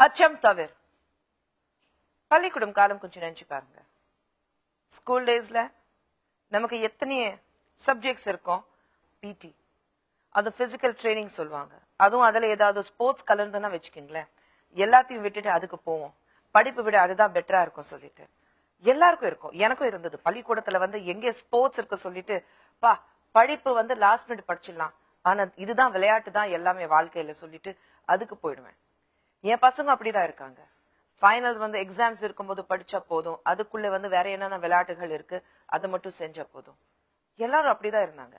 அச்சம் தவிர பள்ளிக்கூடம் காலம் கொஞ்சம் நினைச்சு பாருங்க. ஸ்கூல் டேஸ்ல நமக்கு எத்தனை சப்ஜெக்ட்ஸ் இருக்கும். பிடி, அது பிசிக்கல் ட்ரைனிங் சொல்லுவாங்க. அதுவும் அதுல ஏதாவது ஸ்போர்ட்ஸ் கலந்துன்னா வச்சுக்கீங்களேன், எல்லாத்தையும் விட்டுட்டு அதுக்கு போவோம். படிப்பு விட அதுதான் பெட்டரா இருக்கும் சொல்லிட்டு எல்லாருக்கும் இருக்கும். எனக்கும் இருந்தது. பள்ளிக்கூடத்துல எங்கே ஸ்போர்ட்ஸ் இருக்கு சொல்லிட்டு படிப்பு லாஸ்ட் மினிட் படிச்சிடலாம், ஆனா இதுதான் விளையாட்டு தான் எல்லாமே வாழ்க்கையில சொல்லிட்டு அதுக்கு போயிடுவேன். என் பசங்க அப்படிதான் இருக்காங்க. ஃபைனல்ஸ் எக்ஸாம்ஸ் இருக்கும்போது படிச்சா போதும், அதுக்குள்ள வேற என்னென்ன விளையாட்டுகள் இருக்கு அதை மட்டும் செஞ்சா போதும். எல்லாரும் அப்படிதான் இருந்தாங்க.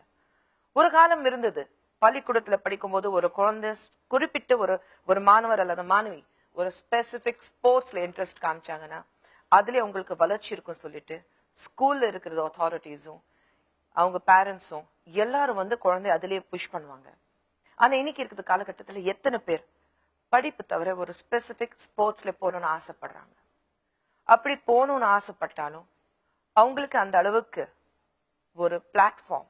ஒரு காலம் இருந்தது, பள்ளிக்கூடத்துல படிக்கும் போது ஒரு குழந்தை குறிப்பிட்ட ஒரு மாணவர் அல்லது மாணவி ஒரு ஸ்பெசிபிக் ஸ்போர்ட்ஸ்ல இன்ட்ரெஸ்ட் காமிச்சாங்கன்னா அதுல உங்களுக்கு வளர்ச்சி இருக்கும் சொல்லிட்டு ஸ்கூல்ல இருக்கிற அத்தாரிட்டிஸும் அவங்க பேரண்ட்ஸும் எல்லாரும் குழந்தை அதுலயே புஷ் பண்ணுவாங்க. ஆனா இன்னைக்கு இருக்கிற காலகட்டத்துல எத்தனை பேர் படிப்பு தவிர ஒரு ஸ்பெசிபிக் ஸ்போர்ட்ஸ்ல போகணும்னு ஆசைப்படுறாங்க? அப்படி போகணும்னு ஆசைப்பட்டாலும் அவங்களுக்கு அந்த அளவுக்கு ஒரு பிளாட்ஃபார்ம்,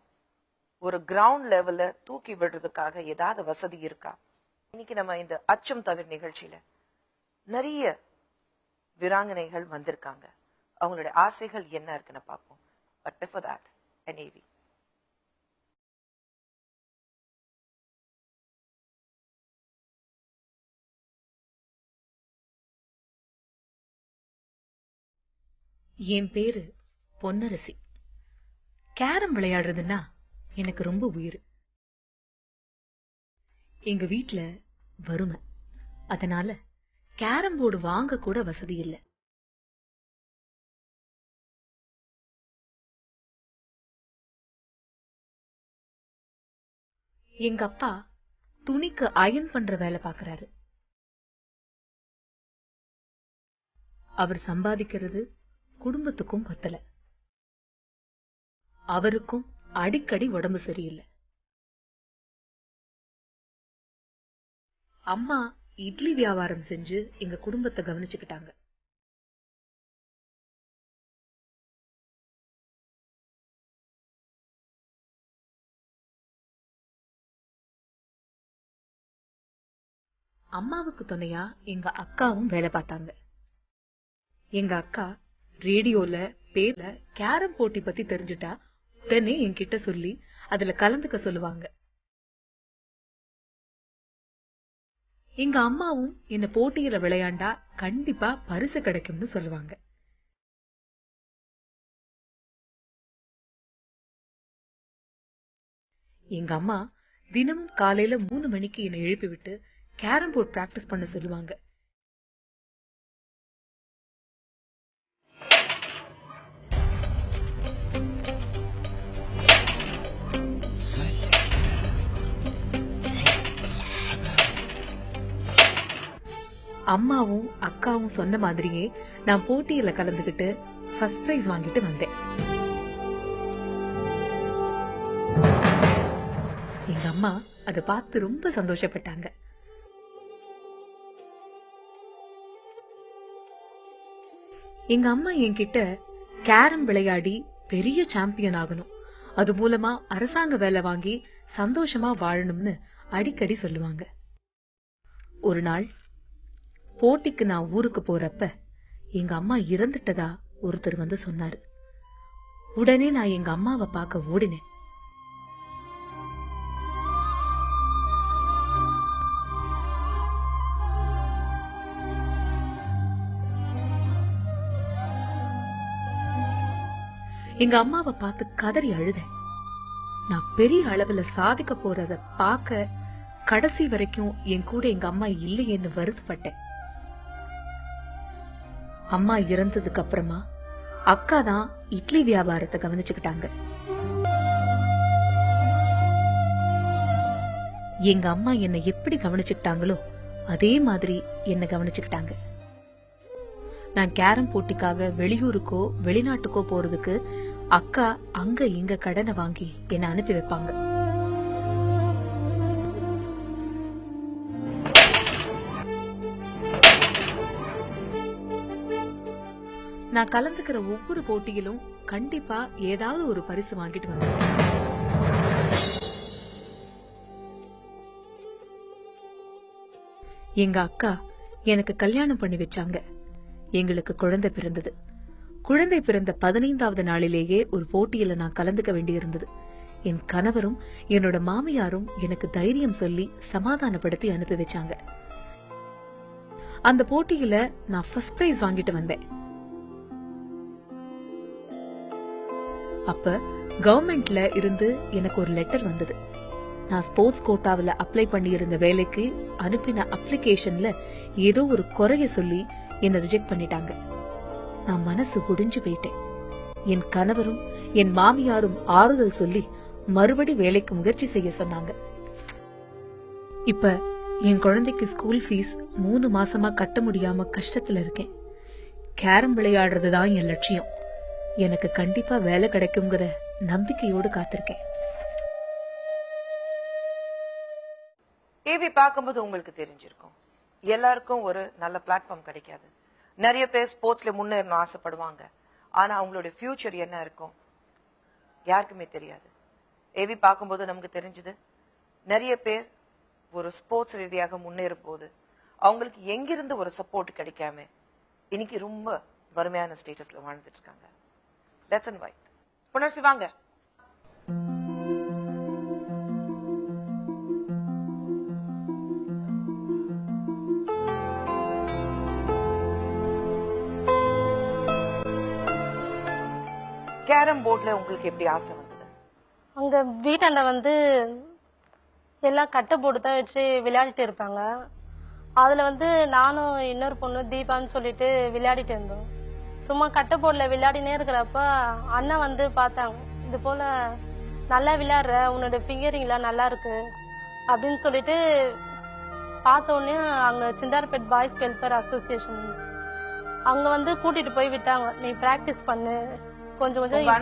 ஒரு கிரவுண்ட் லெவல்ல தூக்கி விடுறதுக்காக ஏதாவது வசதி இருக்கா? இன்னைக்கு நம்ம இந்த அச்சம் தவிர நிகழ்ச்சியில நிறைய வீராங்கனைகள் வந்திருக்காங்க. அவங்களுடைய ஆசைகள் என்ன இருக்குன்னு பார்ப்போம். But before that, NAV. என் பேரு பொன்னரசி. கேரம் விளையாடுறதுன்னா எனக்கு ரொம்ப உயிர். எங்க வீட்டுல வறுமை, அதனால கேரம் போர்டு வாங்க கூட வசதி இல்லை. எங்க அப்பா துணிக்கு அயன் பண்ற வேலை பாக்குறாரு. அவர் சம்பாதிக்கிறது குடும்பத்துக்கும் பத்தல. அவருக்கும் அடிக்கடி உடம்பு சரியில்லை. அம்மா இட்லி வியாபாரம் செஞ்சு எங்க குடும்பத்தை கவனிச்சுக்கிட்டாங்க. அம்மாவுக்கு துணையா எங்க அக்காவும் வேலை பார்த்தாங்க. எங்க அக்கா ரேடியோல பேப்பர்ல கேரம் போட்டி பத்தி தெரிஞ்சுட்டா உடனே என்கிட்ட சொல்லி அதுல கலந்துக்க சொல்லுவாங்க. எங்க அம்மாவும் என்ன போட்டியில விளையாண்டா கண்டிப்பா பரிசு கிடைக்கும்னு சொல்லுவாங்க. எங்க அம்மா தினமும் காலையில 3 மணிக்கு என்னை எழுப்பி விட்டு கேரம் போர்ட் பிராக்டிஸ் பண்ண சொல்லுவாங்க. அம்மாவும் அக்காவும் சொன்ன மாதிரியே நான் போட்டியில கலந்துகிட்டு ஃபர்ஸ்ட் பிரைஸ் வாங்கிட்டு வந்தேன். எங்க அம்மா அதை பார்த்து ரொம்ப சந்தோஷப்பட்டாங்க. எங்க அம்மா என்கிட்ட கேரம் விளையாடி பெரிய சாம்பியன் ஆகணும், அது மூலமா அரசாங்க வேலை வாங்கி சந்தோஷமா வாழணும்னு அடிக்கடி சொல்லுவாங்க. ஒரு நாள் போட்டிக்கு நான் ஊருக்கு போறப்ப எங்க அம்மா இறந்துட்டதா ஒருத்தர் சொன்னாரு. உடனே நான் எங்க அம்மாவை பார்க்க ஓடினேன். எங்க அம்மாவை பார்த்து கதறி அழுதேன். நான் பெரிய அளவுல சாதிக்க போறத பார்க்க கடைசி வரைக்கும் என் கூட எங்க அம்மா இல்லையேன்னு வருத்தப்பட்டேன். அம்மா இறந்ததுக்கு அப்புறமா அக்கா தான் இட்லி வியாபாரத்தை கவனிச்சுக்கிட்டாங்க. எங்க அம்மா என்னை எப்படி கவனிச்சுக்கிட்டாங்களோ அதே மாதிரி என்ன கவனிச்சுக்கிட்டாங்க. நான் கேரம் போட்டிக்காக வெளியூருக்கோ வெளிநாட்டுக்கோ போறதுக்கு அக்கா அங்க இங்க கடனை வாங்கி என்னை அனுப்பி வைப்பாங்க. நான் கலந்துக்கிற ஒவ்வொரு போட்டியிலும் கண்டிப்பா ஏதாவது ஒரு பரிசு வாங்கிட்டு வந்தேன். எங்க அக்கா எனக்கு கல்யாணம் பண்ணி வச்சாங்க. எங்களுக்கு குழந்தை பிறந்தது. குழந்தை பிறந்த 15வது நாளிலேயே ஒரு போட்டியில நான் கலந்துக்க வேண்டியிருந்தது. என் கணவரும் என்னோட மாமியாரும் எனக்கு தைரியம் சொல்லி சமாதானப்படுத்தி அனுப்பி வச்சாங்க. அந்த போட்டியில நான் ஃபர்ஸ்ட் பிரைஸ் வாங்கிட்டு வந்தேன். அப்ப கவர்மெண்ட்ல இருந்து எனக்கு ஒரு லெட்டர் வந்தது. நான் ஸ்போர்ட்ஸ் கோட்டாவில அப்ளை பண்ணியிருந்த வேலைக்கு அனுப்பின அப்ளிகேஷன்ல ஏதோ ஒரு குறைய சொல்லி என்ன ரிஜெக்ட் பண்ணிட்டாங்க. நான் மனசு குடிஞ்சு போயிட்டேன். என் கணவரும் என் மாமியாரும் ஆறுதல் சொல்லி மறுபடி வேலைக்கு முயற்சி செய்ய சொன்னாங்க. இப்ப என் குழந்தைக்கு ஸ்கூல் ஃபீஸ் 3 மாசமா கட்ட முடியாம கஷ்டத்துல இருக்கேன். கேரம் விளையாடுறதுதான் என் லட்சியம். எனக்கு கண்டிப்பா வேலை கிடைக்குங்கிற நம்பிக்கையோடு காத்திருக்கேன். ஏவி பார்க்கும்போது உங்களுக்கு தெரிஞ்சிருக்கும், எல்லாருக்கும் ஒரு நல்ல பிளாட்ஃபார்ம் கிடைக்காது. நிறைய பேர் ஸ்போர்ட்ஸ்ல முன்னேறணும் ஆசைப்படுவாங்க. ஆனா அவங்களுடைய ஃபியூச்சர் என்ன இருக்கும் யாருக்குமே தெரியாது. ஏவி பார்க்கும்போது நமக்கு தெரிஞ்சது, நிறைய பேர் ஒரு ஸ்போர்ட்ஸ் ரீதியாக முன்னேறும் போது அவங்களுக்கு எங்கிருந்து ஒரு சப்போர்ட் கிடைக்காம இன்னைக்கு ரொம்ப வறுமையான ஸ்டேட்டஸ்ல வாழ்ந்துட்டு இருக்காங்க. That's and why. புனர்சி வாங்க. கேரம் போர்ட்ல உங்களுக்கு எப்படி ஆசை வந்தது? அங்க வீட்டாண்ட வந்து எல்லாம் கட்டை போட்டு தான் வச்சு விளையாடிட்டு இருப்பாங்க. அதுல வந்து நானும் இன்னொரு பொண்ணு தீபான்னு சொல்லிட்டு விளையாடிட்டு இருந்தோம். சும்மா கட்டை போர்ட்ல விளையாடினே இருக்கிறப்ப அண்ணன் வந்து பார்த்தாங்க, இது போல நல்லா விளையாடுற, உன்னோட ஃபிங்கரிங்லாம் நல்லா இருக்கு அப்படின்னு சொல்லிட்டு பார்த்த உடனே அங்க சிந்தார்பேட் பாய்ஸ் வெல்ஃபேர் அசோசியேஷன் அங்க வந்து கூட்டிட்டு போய் விட்டாங்க. நீ பிராக்டிஸ் பண்ணு கொஞ்சம் கொஞ்சம். எங்க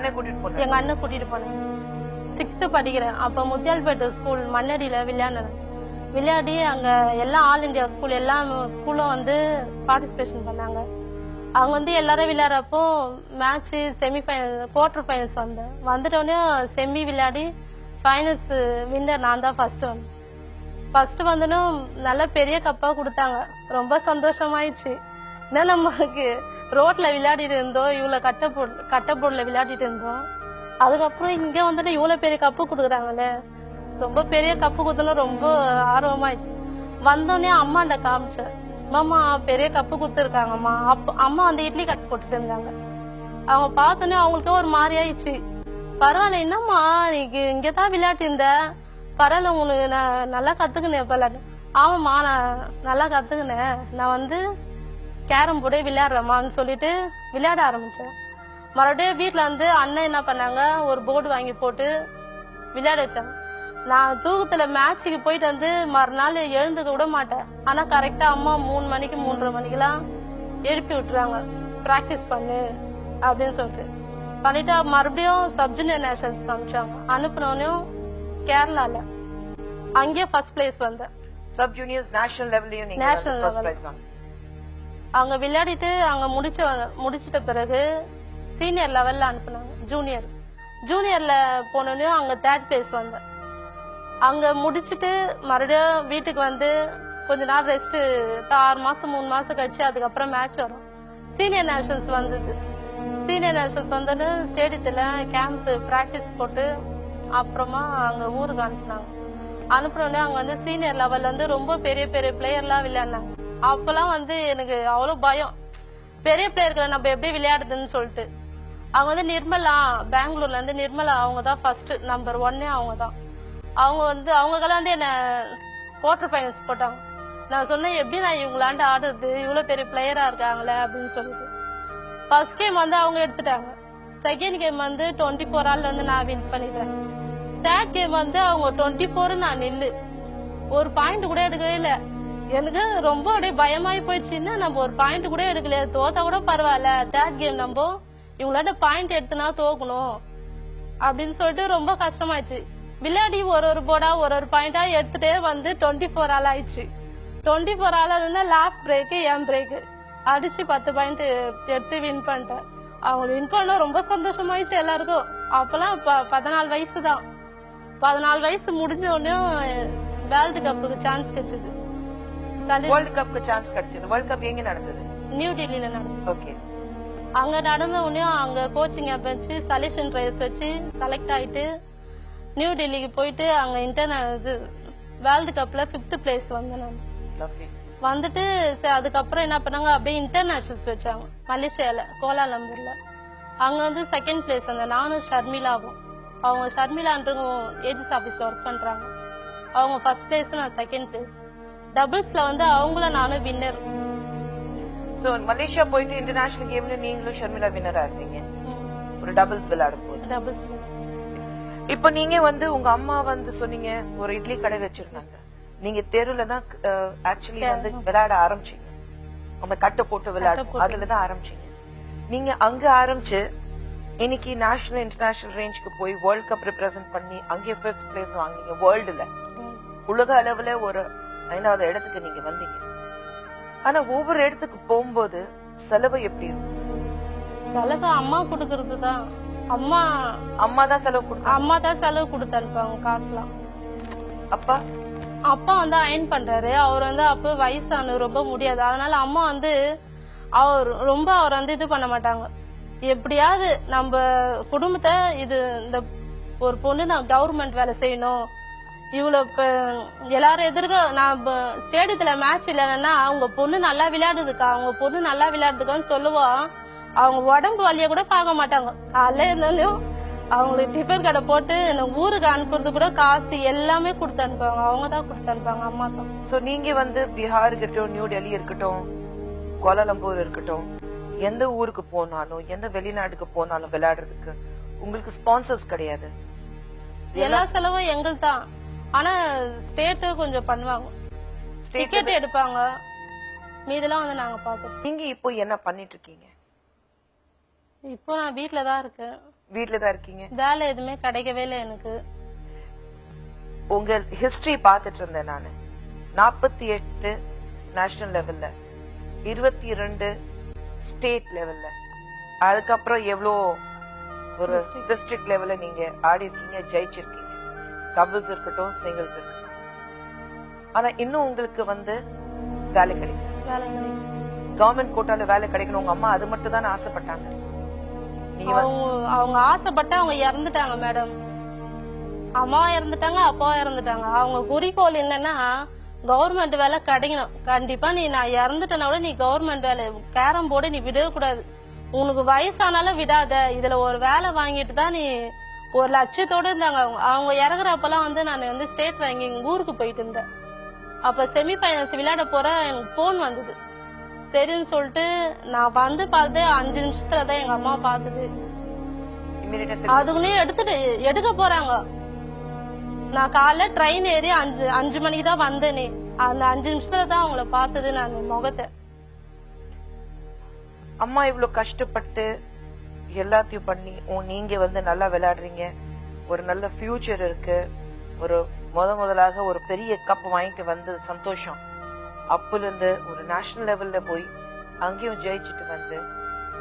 அண்ணன் கூட்டிட்டு போனேன். 6th படிக்கிறேன். அப்ப முத்தியால்பேட்டு ஸ்கூல் மண்ணடியில விளையாடி அங்க எல்லா ஆல் இண்டியா ஸ்கூல் எல்லா ஸ்கூலும் வந்து பார்ட்டிசிபேஷன் பண்ணாங்க. அவங்க வந்து எல்லாரும் விளையாடுறப்போ மேட்ச் செமிஃபைனல் குவார்டர் ஃபைனல்ஸ் வந்துட்டோடனே செமி விளையாடி ஃபைனல்ஸ் வின்னர் நான் தான் ஃபர்ஸ்ட் வந்தனும் நல்ல பெரிய கப்பா கொடுத்தாங்க. ரொம்ப சந்தோஷமாயிடுச்சு. ஏன்னா நமக்கு ரோட்ல விளையாடிட்டு இருந்தோம், இவ்வளவு கட்டை போர்ட்ல விளையாடிட்டு இருந்தோம். அதுக்கப்புறம் இங்க வந்துட்டு இவ்வளவு பெரிய கப்பு கொடுக்குறாங்களே, ரொம்ப பெரிய கப்பு கொடுத்தோம். ரொம்ப ஆர்வமாயிடுச்சு. வந்தோடனே அம்மாண்ட காமிச்சேன், மாமா பெரிய கப்பு கொடுத்துருக்காங்கம்மா. அம்மா அந்த இட்லி கட்டு போட்டுட்டு இருந்தாங்க. அவங்க பார்த்தோன்னே அவங்களுக்கு ஒரு மாதிரி ஆயிடுச்சு. பரவாயில்ல, என்னம்மா நீங்க இங்கதான் விளையாட்டு இருந்த, பரவாயில்ல உங்களுக்கு நான் நல்லா கத்துக்கினேன் விளையாட்டு. ஆமாம்மா நான் நல்லா கத்துக்கினேன், நான் வந்து கேரம் போர்டே விளையாடுறேம்மான்னு சொல்லிட்டு விளையாட ஆரம்பிச்சேன். மறுபடியும் வீட்டுல வந்து அண்ணன் என்ன பண்ணாங்க, ஒரு போர்டு வாங்கி போட்டு விளையாட வச்சாங்க. நான் தூக்கத்துல மேட்சுக்கு போயிட்டு வந்து மறுநாள் எழுந்துக்க விட மாட்டேன். ஆனா கரெக்டா அம்மா 3 மணிக்கு 3:30 மணிக்கெல்லாம் எழுப்பி விட்டுறாங்க, பிராக்டிஸ் பண்ணு அப்படின்னு சொல்லிட்டு பண்ணிட்டு மறுபடியும் சப்ஜூனியர் நேஷனல்ஸ் காமிச்சாங்க. அனுப்பினோடனையும் கேரளால அங்கேயே ஃபர்ஸ்ட் பிளேஸ் வந்தேன். சப்ஜூனியர்ஸ் நேஷனல் லெவல் அங்க விளையாடிட்டு அங்க முடிச்சிட்ட பிறகு சீனியர் லெவல்ல அனுப்புனாங்க. ஜூனியர்ல போனோடனே அங்க 3rd பிளேஸ் வந்தேன். அங்க முடிச்சுட்டு மறுபடியும் வீட்டுக்கு வந்து கொஞ்ச நாள் ரெஸ்ட், 6 மாசம் 3 மாசம் கழிச்சு அதுக்கப்புறம் மேட்ச் வரும். சீனியர் நேஷனல்ஸ் வந்தது. சீனியர் நேஷனல்ஸ் வந்தோன்னு ஸ்டேடியத்துல கேம்ப் பிராக்டிஸ் போட்டு அப்புறமா அங்க ஊருக்கு அனுப்புனோடனே அங்க வந்து சீனியர் லெவல்ல வந்து ரொம்ப பெரிய பெரிய பிளேயர்லாம் விளையாடினாங்க. அப்பெல்லாம் வந்து எனக்கு அவ்வளவு பயம், பெரிய பிளேயர்களை நம்ம எப்படி விளையாடுதுன்னு சொல்லிட்டு. அவங்க வந்து நிர்மலா, பெங்களூர்ல இருந்து நிர்மலா, அவங்க தான் ஃபர்ஸ்ட் நம்பர் 1 அவங்க தான். அவங்க வந்து அவங்களாண்டு என்ன குவார்டர் ஃபைனல்ஸ் போட்டாங்க. நான் சொன்னேன், எப்படி நான் இவங்களாண்டு ஆடுறது, இவ்வளவு பெரிய பிளேயரா இருக்காங்களே அப்படின்னு சொல்லிட்டு. ஃபர்ஸ்ட் கேம் வந்து அவங்க எடுத்துட்டாங்க. செகண்ட் கேம் வந்து 24 ஆல் வந்து நான் வின் பண்ணிட்டேன். 3rd கேம் வந்து அவங்க 24 நான் நில்லு, ஒரு பாயிண்ட் கூட எடுக்கவே இல்லை. எனக்கு ரொம்ப அப்படியே பயமாயி போயிடுச்சுன்னா, நம்ம ஒரு பாயிண்ட் கூட எடுக்கல, தோத்தா கூட பரவாயில்ல, 3rd கேம் நம்ம இவங்களாட்ட பாயிண்ட் எடுத்துனா தோக்கணும் அப்படின்னு சொல்லிட்டு ரொம்ப கஷ்டமாயிடுச்சு. விளையாடி ஒரு போர்டா ஒரு பாயிண்டா எடுத்துட்டே வந்து 24 ஆல் ஆயிடுச்சு. 24 ஆல் இருந்தா லாஸ்ட் பிரேக் என் பிரேக் அடிச்சு 10 பாயிண்ட் எடுத்து வின் பண்ணிட்டேன். அவங்க வின் பண்ண ரொம்ப சந்தோஷமாயிடுச்சு எல்லாருக்கும். அப்பெல்லாம் 14 வயசு தான். 14 வயசு முடிஞ்ச உடனே வேர்ல்டு கப்புக்கு சான்ஸ் கிடைச்சது. வேர்ல்ட் கப்க்கு சான்ஸ் கிடைச்சது. வேர்ல்ட் கப் எங்க நடந்தது? நியூ டெல்லியில நடந்தது. ஓகே. அங்க நடந்த உடனே அங்க கோச்சிங் ஆப் வச்சு செலக்ஷன் ட்ரையல்ஸ் வச்சு செலக்ட் ஆயிட்டு நியூ டெல்லிக்கு போயிட்டு அங்க இன்டர்நேஷனல் வேர்ல்டு கப்ல 5th பிளேஸ் வந்தேன் நான். வந்துட்டு அதுக்கப்புறம் என்ன பண்ணாங்க, அப்படியே இன்டர்நேஷனல்ஸ் வச்சாங்க மலேசியால கோலாலம்பூர்ல. அங்க வந்து 2nd பிளேஸ் வந்தேன் நானும் ஷர்மிளாவும். அவங்க ஷர்மிளான்றவங்க ஏஜிஸ் ஆபீஸ்ல ஒர்க் பண்றாங்க. அவங்க 1st பிளேஸ், நான் 2nd பிளேஸ். டபுள்ஸ்ல வந்து அவங்கள நானும் வின்னர். சோ மலேசியா போயிட்டு இன்டர்நேஷனல் கேம்ல நீங்களும் ஷர்மிளா வின்னரா இருந்தீங்க ஒரு டபுள்ஸ் விளையாடும் போது. டபுள்ஸ். இப்ப நீங்க வந்து உங்க அம்மா வந்து சொன்னீங்க ஒரு இட்லி கடை வச்சிருந்தாங்க. நீங்க தெருல தான் ஆக்சுவலி வந்து விளையாட ஆரம்பிச்சீங்க. அந்த கட்டை போட்டு விளையாடும் அதுலதான் ஆரம்பிச்சீங்க. நீங்க அங்க ஆரம்பிச்சு இன்னைக்கு நேஷனல் இன்டர்நேஷனல் ரேஞ்சுக்கு போய் வேர்ல்ட் கப் ரெப்ரசென்ட் பண்ணி அங்கே 5th பிளேஸ் வாங்கினீங்க. வேர்ல்டுல உலக அளவுல ஒரு 5வது இடத்துக்கு நீங்க வந்தீங்க. ஆனா ஒவ்வொரு இடத்துக்கு போகும்போது செலவு எப்படி இருக்கும்? செலவு அம்மா குடுக்கறது தான். அம்மா தான் செலவு கொடுத்தாங்க. அம்மா தான் செலவு கொடுத்து அனுப்புவாங்க காசுலாம். அப்பா வந்து அயன் பண்றாரு. அவர் வந்து அப்ப வயசான ரொம்ப முடியாது. அதனால அம்மா வந்து அவர் வந்து இது பண்ண மாட்டாங்க. எப்படியாவது நம்ம குடும்பத்தை இந்த ஒரு பொண்ணு நான் கவர்மெண்ட் வேலை செய்யணும், இவ்வளவு எல்லாரும் எதிர்க்க நான் ஸ்டேடியத்துல மேட்ச் இல்லைன்னா அவங்க பொண்ணு நல்லா விளையாடுதுக்கா, அவங்க பொண்ணு நல்லா விளையாடுதுக்கான்னு சொல்லுவோம். அவங்க உடம்பு வலிய கூட பார்க்க மாட்டாங்க. காலைல இருந்தாலும் அவங்களுக்கு டிஃபன் கடை போட்டு ஊருக்கு அனுப்புறது கூட காசு எல்லாமே கொடுத்து அனுப்புவாங்க. அவங்கதான் கொடுத்து அனுப்புவாங்க, அம்மா தான். சோ நீங்க வந்து பீகார் இருக்கட்டும், நியூ டெல்லி இருக்கட்டும், கோலாலம்பூர் இருக்கட்டும், எந்த ஊருக்கு போனாலும் எந்த வெளிநாட்டுக்கு போனாலும் விளையாடுறதுக்கு உங்களுக்கு ஸ்பான்சர்ஸ் கிடையாது. எல்லா செலவும் எங்களுக்கு தான். ஆனா ஸ்டேட் கொஞ்சம் பண்ணுவாங்க, டிக்கெட் எடுப்பாங்க, மீதெல்லாம் வந்து நாங்க பாத்தோம். நீங்க இப்போ என்ன பண்ணிட்டு இருக்கீங்க? இப்போ நான் வீட்டுலதான் இருக்கேன். வீட்டுலதான் இருக்கீங்க? வேலை எதுவுமே கிடைக்கவே இல்லை எனக்கு. உங்க ஹிஸ்டரி பாத்துட்டு இருந்தேன் நானு. 48 நேஷனல் லெவல்ல, 22 ஸ்டேட் லெவல்ல, அதுக்கப்புறம் எவ்வளோ ஒரு டிஸ்ட்ரிக்ட் லெவல்ல நீங்க ஆடி இருக்கீங்க, ஜெயிச்சிருக்கீங்க. டபுள்ஸ் இருக்கட்டும், சிங்கிள்ஸ் இருக்கட்டும். ஆனா இன்னும் உங்களுக்கு வந்து வேலை கிடைக்கும். கவர்மெண்ட் கோட்டால வேலை கிடைக்கணும் உங்க அம்மா அது மட்டும் தான் ஆசைப்பட்டாங்க. அவங்க ஆசைப்பட்ட அவங்க இறந்துட்டாங்க மேடம். அம்மா இறந்துட்டாங்க, அப்பா இறந்துட்டாங்க. அவங்க குறிக்கோள் என்னன்னா கவர்மெண்ட் வேலை கிடைக்கணும். கண்டிப்பா நான் இறந்துட்டேன்னா கூட நீ கவர்மெண்ட் வேலை கேரம் போர்டு நீ விடவே கூடாது. உனக்கு வயசானாலும் விடாத, இதுல ஒரு வேலை வாங்கிட்டு தான் நீ ஒரு லட்சியத்தோட இருந்தாங்க. அவங்க இறங்குறப்பெல்லாம் வந்து நான் வந்து ஸ்டேட் ரேங்கிங் ஊருக்கு போயிட்டு இருந்தேன். அப்ப செமிஃபைனல்ஸ் விளையாட போற எனக்கு போன் வந்தது. சரின்னு சொல்லிட்டு நான் வந்து பார்த்து 5 நிமிஷத்துலதான் எங்க அம்மா பார்த்தது. அதுக்குள்ளே எடுக்க போறாங்க. நான் காலைல ட்ரெயின் ஏறி 5 மணிக்கு தான் வந்தேனே. அந்த 5 நிமிஷத்துலதான் அவங்கள பார்த்தது நான் முகத்தை. அம்மா இவ்வளவு கஷ்டப்பட்டு எல்லாத்தையும் பண்ணி நீங்க வந்து நல்லா விளையாடுறீங்க, ஒரு நல்ல ஃபியூச்சர் இருக்கு, ஒரு முதலாக ஒரு பெரிய கப் வாங்கிட்டு வந்தது சந்தோஷம். அப்பல இருந்து ஒரு நேஷனல் லெவல்ல போய் அங்கேயும் ஜெயிச்சுட்டு வந்து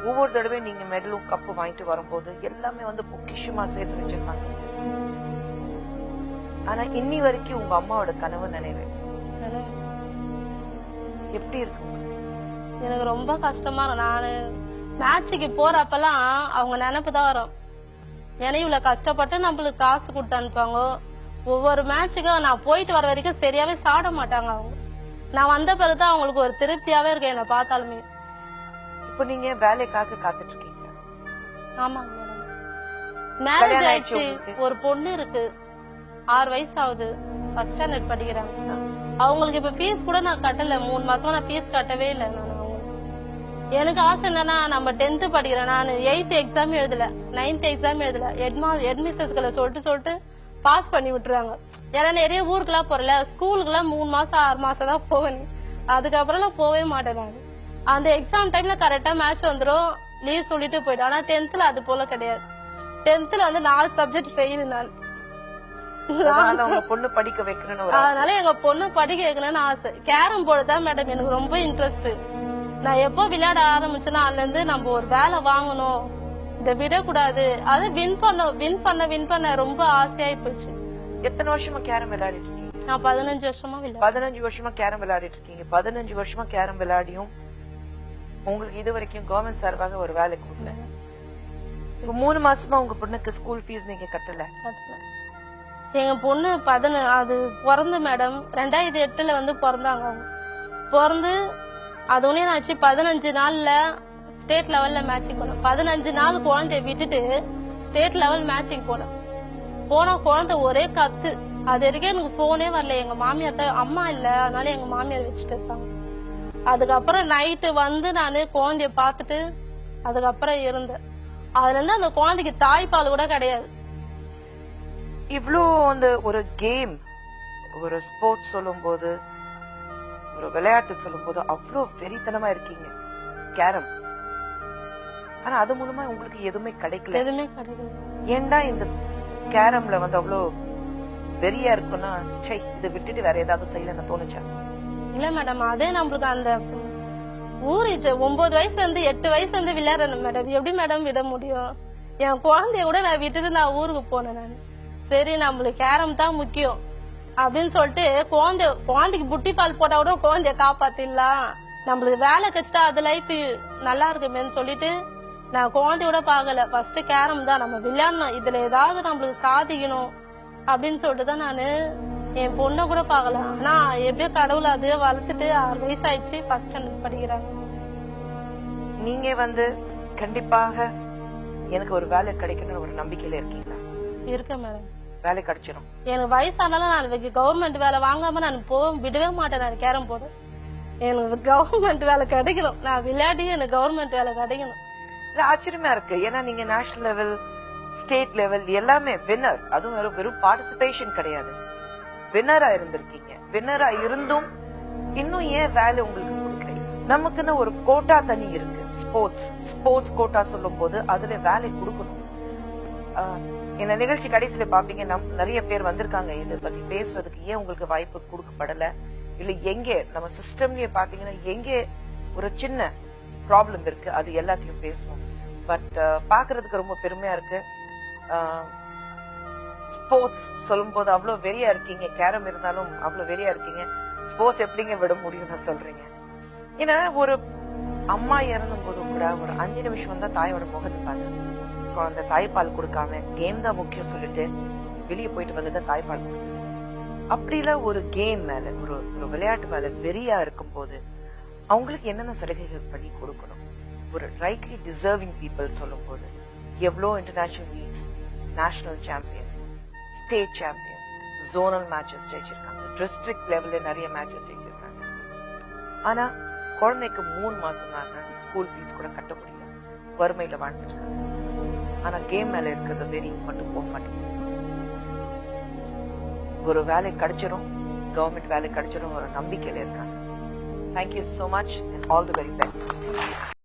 ஒவ்வொரு தடவை நீங்க மெடலும் கப்பு வாங்கிட்டு வரும்போது எல்லாமே வந்து பொக்கிஷமா சேர்த்து வச்சிருக்காங்க. ஆனா இன்னி வரைக்கும் உங்க அம்மாவோட கனவு நினைவு எப்படி இருக்கு? எனக்கு ரொம்ப கஷ்டமா இருக்கும். நானு மேட்சுக்கு போறப்பெல்லாம் அவங்க நினைப்புதான் வரும். ஏன்னா இவ்வளவு கஷ்டப்பட்டு நம்மளுக்கு காசு கொடுத்து அனுப்பாங்க. ஒவ்வொரு மேட்சுக்கும் நான் போயிட்டு வர வரைக்கும் சரியாவே சாப்பிட மாட்டாங்க அவங்க. நான் வந்த பிறகுதான் அவங்களுக்கு ஒரு திருப்தியாவே இருக்கு என்ன பார்த்தாலுமே. இப்ப நீங்க வேலைக்காக காத்துட்டு இருக்கீங்க? ஆமாங்க மேடம். மேரேஜ் ஆயிடுச்சு, ஒரு பொண்ணு இருக்கு, 6 வயசு ஆகுது, 1st ஸ்டாண்டர்ட் படிக்கிறாங்க. அவங்களுக்கு இப்ப ஃபீஸ் கூட நான் கட்டல. 3 மாசமா நான் ஃபீஸ் கட்டவே இல்லை. எனக்கு ஆசை என்னன்னா நம்ம 10th படிக்கிறேன். நான் 8th எக்ஸாம் எழுதல, 9th எக்ஸாம் எழுதல. ஹெட்மிஸ்டர்ஸ்களை சொல்லிட்டு பாஸ் பண்ணி விட்டுருவாங்க. ஏன்னா நிறைய ஊருக்குலாம் போறல, ஸ்கூலுக்குலாம் 3 மாசம் 6 மாசம் தான் போவேன். அதுக்கப்புறம் நான் போவே மாட்டேன். நான் அந்த எக்ஸாம் டைம்ல கரெக்டா மேட்ச் வந்துடும், லீவ் சொல்லிட்டு போயிட்டேன். ஆனா 10th அது போல கிடையாது. 10th வந்து 4 சப்ஜெக்ட் ஃபெயில். நான் பொண்ணு படிக்க வைக்கணும், அதனால எங்க பொண்ணு படிக்க வைக்கணும்னு ஆசை. கேரம் போர்டு தான் மேடம் எனக்கு ரொம்ப இன்ட்ரெஸ்ட். நான் எப்போ விளையாட ஆரம்பிச்சேன்னா அதுல இருந்து நம்ம ஒரு வேலை வாங்கணும், இதை விடக்கூடாது, அதை வின் பண்ண ரொம்ப ஆசையாயி போச்சு. எத்தனை வருஷமா கேரம் விளையாடிட்டு இருக்கீங்க? நான் 15 வருஷமா 15 வருஷமா கேரம் விளையாடிட்டு இருக்கீங்க. 15 வருஷமா கேரம் விளையாடியும் உங்களுக்கு இது வரைக்கும் கவர்மெண்ட் சார்பாக ஒரு வேலை கொடுக்கல. 3 மாசமா உங்க பொண்ணுக்கு ஸ்கூல் ஃபீஸ் நீங்க கட்டல. எங்க பொண்ணு அது பிறந்த மேடம் 2008 வந்து பிறந்தாங்க. அவங்க பிறந்து அது ஒன்னே ஆச்சு 15 நாள்ல ஸ்டேட் லெவல்ல மேட்சிங் போனோம். 15 நாள் குழந்தைய விட்டுட்டு ஸ்டேட் லெவல் மேட்சிங் போன குழந்தை ஒரே கத்து. அது வரைக்கும் எனக்கு போனே வரல. எங்க மாமியார் தான் அம்மா இல்ல, அதனால எங்க மாமியார் வச்சுட்டு இருப்பாங்க. அதுக்கப்புறம் நைட்டு வந்து நானு குழந்தைய பாத்துட்டு அதுக்கப்புறம் இருந்தேன். அதுல இருந்து அந்த குழந்தைக்கு தாய்ப்பால் கூட கிடையாது. இவ்ளோ அந்த ஒரு கேம், ஒரு ஸ்போர்ட்ஸ் சொல்லும் போது, ஒரு விளையாட்டு சொல்லும் போது அவ்வளோ வெறித்தனமா இருக்கீங்க கேரம். ஆனா அது மூலமா உங்களுக்கு எதுவுமே கிடைக்கல. ஏன்டா இந்த கேரம்ல வந்து அவ்வளோ வெறியா இருக்குன்னா இதை விட்டுட்டு வேற ஏதாவது செய்யலன்னு தோணுச்சா? இல்ல மேடம், அதே நம்மளுக்கு அந்த ஊரு 9 வயசுல இருந்து 8 வயசுல இருந்து விளையாடுறேன் மேடம். எப்படி மேடம் விட முடியும்? என் குழந்தைய கூட நான் விட்டுட்டு நான் ஊருக்கு போனேன். நான் சரி நம்மளுக்கு கேரம் தான் முக்கியம் அப்படின்னு சொல்லிட்டு குழந்தைக்கு புட்டி பால் போட்டா கூட குழந்தைய காப்பாத்திடலாம், நம்மளுக்கு வேலை கச்சிட்டா அது லைஃப் நல்லா இருக்குமேன்னு சொல்லிட்டு நான் குழந்தையோட பாக்கல. ஃபர்ஸ்ட் கேரம் தான் நம்ம விளையாடணும், இதுல ஏதாவது நம்மளுக்கு சாதிக்கணும் அப்படின்னு சொல்லிட்டு தான் நானு என் பொண்ணை கூட பாக்கல. ஆனா எப்படியோ கடவுள் அது வளர்த்துட்டு 6 வயசு ஆயிடுச்சு, ஃபர்ஸ்ட் ஸ்டாண்டர்ட் படிக்கிறாங்க. நீங்க வந்து கண்டிப்பாக எனக்கு ஒரு வேலை கிடைக்கணும்னு ஒரு நம்பிக்கையில இருக்கீங்களா? இருக்கேன் மேடம். வேலை கிடைச்சிடும். எனக்கு வயசானாலும் நான் கவர்மெண்ட் வேலை வாங்காம நான் விடவே மாட்டேன். நான் கேரம் போட எனக்கு கவர்மெண்ட் வேலை கிடைக்கணும், நான் விளையாடி எனக்கு கவர்மெண்ட் வேலை கிடைக்கணும். ஆச்சரியமா இருக்கு. ஏன்னா நீங்க நேஷனல் லெவல், ஸ்டேட் லெவல் எல்லாமே வின்னர். அதுவும் வெறும் பார்ட்டிசிபேஷன் கிடையாது, வின்னரா இருந்திருக்கீங்க. வின்னரா இருந்தும் இன்னும் ஏன் வேலை உங்களுக்கு கொடுக்கல? நமக்குன்னு ஒரு கோட்டா தனி இருக்கு. ஸ்போர்ட்ஸ் கோட்டா சொல்லும் போது அதுல வேலை கொடுக்கணும். இந்த நிகழ்ச்சி கடைசியில பாப்பீங்க, நிறைய பேர் வந்திருக்காங்க இதை பத்தி பேசுறதுக்கு. ஏன் உங்களுக்கு வாய்ப்பு கொடுக்கப்படல? இல்ல எங்க நம்ம சிஸ்டம்லயே பாத்தீங்கன்னா எங்க ஒரு சின்ன ப்ராப்ளம் இருக்கு, அது எல்லாத்தையும் பேசுவோம். பட் பாக்குறதுக்கு ரொம்ப பெருமையா இருக்கு. ஸ்போர்ட்ஸ் சொல்லும் போது அவ்வளவு வெறியா இருக்கீங்க. கேரம் இருந்தாலும் அவ்வளவு வெறியா இருக்கீங்க. ஸ்போர்ட்ஸ் எப்படிங்க விட முடியும் சொல்றீங்க? ஏன்னா ஒரு அம்மா இறந்தும் போது கூட ஒரு 5 நிமிஷம் தான் தாயோட முகத்தை பார்த்து குழந்தை தாய்ப்பால் கொடுக்காம கேம் தான் முக்கியம் சொல்லிட்டு வெளியே போயிட்டு வந்துதான் தாய்ப்பால் கொடுக்குது. அப்படில ஒரு கேம் மேல ஒரு விளையாட்டு மேல வெறியா இருக்கும் போது அவங்களுக்கு என்னென்ன சலுகைகள் பண்ணி கொடுக்கணும்? ஒரு ரைட்லி டிசர்விங் பீப்புள் சொல்லும் போது எவ்வளோ international meets, national champion, state champion, zonal matches ஜெயிச்சிருக்காங்க, டிஸ்ட்ரிக்ட் லெவல்ல நிறைய மேட்சஸ் ஜெயிச்சிருக்காங்க. ஆனா குழந்தைக்கு 3 மாசம் தாங்க ஸ்கூல் ஃபீஸ் கூட கட்ட முடியல, வறுமையில வாழ்ந்துட்டு இருக்காங்க. ஆனா கேம் மேல இருக்கிறது வெறி மட்டும் போக மாட்டேங்குது. ஒரு வேலை கிடைச்சிடும், கவர்மெண்ட் வேலை கிடைச்சிடும் ஒரு நம்பிக்கையில இருக்காங்க. Thank you so much and all the very best.